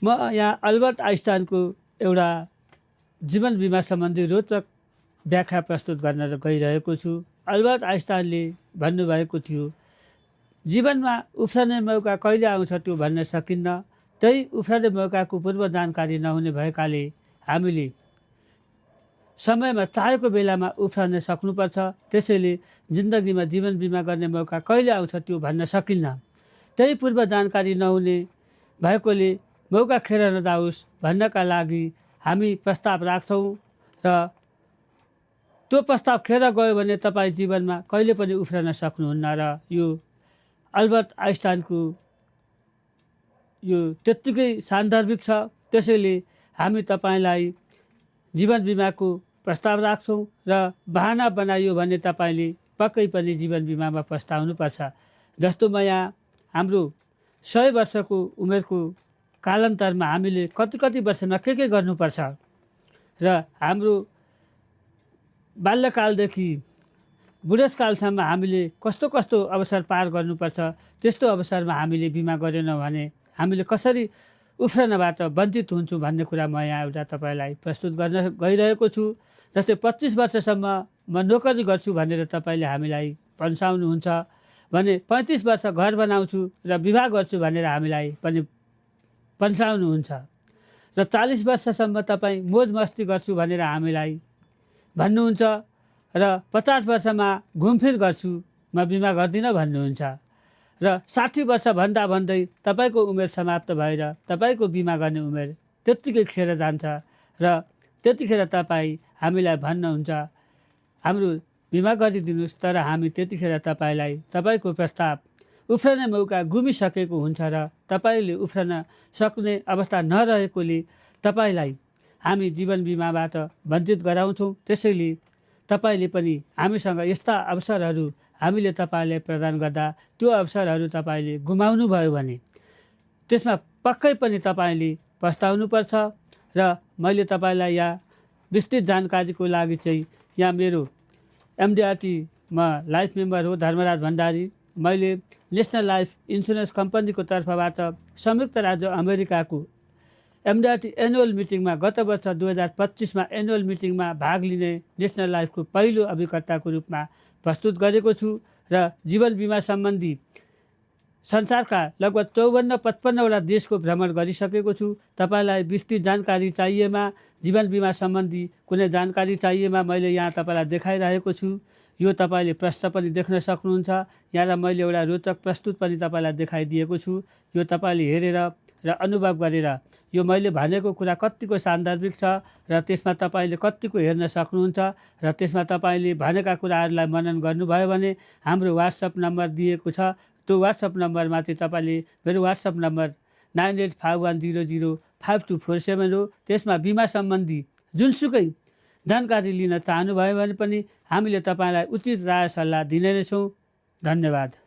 म यहाँ अल्बर्ट आइन्स्टाइनको एउटा जीवन बिमा सम्बन्धी रोचक व्याख्या प्रस्तुत गर्न गइरहेको छु। अल्बर्ट आइन्स्टाइनले भन्नुभएको थियो, जीवनमा उफ्रने मौका कहिले आउँछ त्यो भन्न सकिन्न। त्यही उफ्रने मौकाको पूर्व जानकारी नहुने भएकाले हामीले समयमा चाहेको बेलामा उफ्रन सक्नुपर्छ। त्यसैले जिन्दगीमा जीवन बिमा गर्ने मौका कहिले आउँछ त्यो भन्न सकिन्न। त्यही पूर्व जानकारी नहुने भएकोले मौका खेर नजाओस् भन्नका लागि हामी प्रस्ताव राख्छौँ र त्यो प्रस्ताव खेर गयो भने तपाईँ जीवनमा कहिले पनि उफ्रन सक्नुहुन्न। र यो अल्बर्ट आइन्स्टाइनको यो त्यत्तिकै सान्दर्भिक छ। त्यसैले हामी तपाईँलाई जीवन बिमाको प्रस्ताव राख्छौँ र बहाना बनाइयो भने तपाईँले पक्कै पनि जीवन बिमामा पस्ताउनुपर्छ। जस्तो म यहाँ हाम्रो 100 वर्षको उमेरको कालान्तरमा हामीले कति वर्षमा के गर्नुपर्छ र हाम्रो बाल्यकालदेखि बुढेसकालसम्म हामीले कस्तो अवसर पार गर्नुपर्छ, त्यस्तो अवसरमा हामीले बिमा गरेनौँ भने हामीले कसरी उफ्रनबाट वञ्चित हुन्छौँ भन्ने कुरा म यहाँ एउटा तपाईँलाई प्रस्तुत गर्न गइरहेको छु। जस्तै 25 वर्षसम्म म नोकरी गर्छु भनेर तपाईँले हामीलाई पन्साउनुहुन्छ भने 35 वर्ष घर बनाउँछु र विवाह गर्छु भनेर हामीलाई पनि पन्साउनुहुन्छ र 40 वर्षसम्म तपाईँ मोज मस्ती गर्छु भनेर हामीलाई भन्नुहुन्छ र 50 वर्षमा घुमफिर गर्छु म बिमा गर्दिनँ भन्नुहुन्छ र 60 वर्ष भन्दा भन्दै तपाईँको उमेर समाप्त भएर तपाईँको बिमा गर्ने उमेर त्यत्तिकै खेर जान्छ र त्यतिखेर तपाईँ हामीलाई भन्नुहुन्छ हाम्रो बिमा गरिदिनुहोस्, तर हामी त्यतिखेर तपाईँलाई तपाईँको प्रस्ताव उफ्रने मौका गुमिसकेको हुन्छ र तपाईँले उफ्रन सक्ने अवस्था नरहेकोले तपाईँलाई हामी जीवन बिमाबाट वञ्चित गराउँछौँ। त्यसैले तपाईँले पनि हामीसँग यस्ता अवसरहरू हामीले तपाईँलाई प्रदान गर्दा त्यो अवसरहरू तपाईँले गुमाउनु भयो भने त्यसमा पक्कै पनि तपाईँले पस्ताउनुपर्छ। र मैले तपाईँलाई यहाँ विस्तृत जानकारीको लागि चाहिँ यहाँ मेरो एमडिआरटीमा लाइफ मेम्बर हो धर्मराज भण्डारी। मैले नेसनल लाइफ इन्सुरेन्स कम्पनीको तर्फबाट संयुक्त राज्य अमेरिकाको एमडिआरटी एनुअल मिटिङमा गत वर्ष 2025मा एनुअल मिटिङमा भाग लिने नेसनल लाइफको पहिलो अभिकर्ताको रूपमा प्रस्तुत गरेको छु र जीवन बिमा सम्बन्धी संसारका लगभग 54-55वटा देशको भ्रमण गरिसकेको छु। तपाईँलाई विस्तृत जानकारी चाहिएमा, जीवन बिमा सम्बन्धी कुनै जानकारी चाहिएमा मैले यहाँ तपाईँलाई देखाइरहेको छु। यो तपाईँले प्रश्न पनि देख्न सक्नुहुन्छ। यहाँ मैले एउटा रोचक प्रस्तुत पनि तपाईँलाई देखाइदिएको छु। यो तपाईँले हेरेर र अनुभव गरेर यो मैले भनेको कुरा कत्तिको सान्दर्भिक छ र त्यसमा तपाईँले कत्तिको हेर्न सक्नुहुन्छ र त्यसमा तपाईँले भनेका कुराहरूलाई मनन गर्नुभयो भने हाम्रो वाट्सएप नम्बर दिएको छ। त्यो वाट्सएप नम्बरमाथि तपाईँले मेरो वाट्सएप नम्बर 9851005247 हो। त्यसमा बिमा सम्बन्धी जुनसुकै जानकारी लिन चाहनुभयो भने पनि हामीले तपाईँलाई उचित राय सल्लाह दिने नै छौँ। धन्यवाद।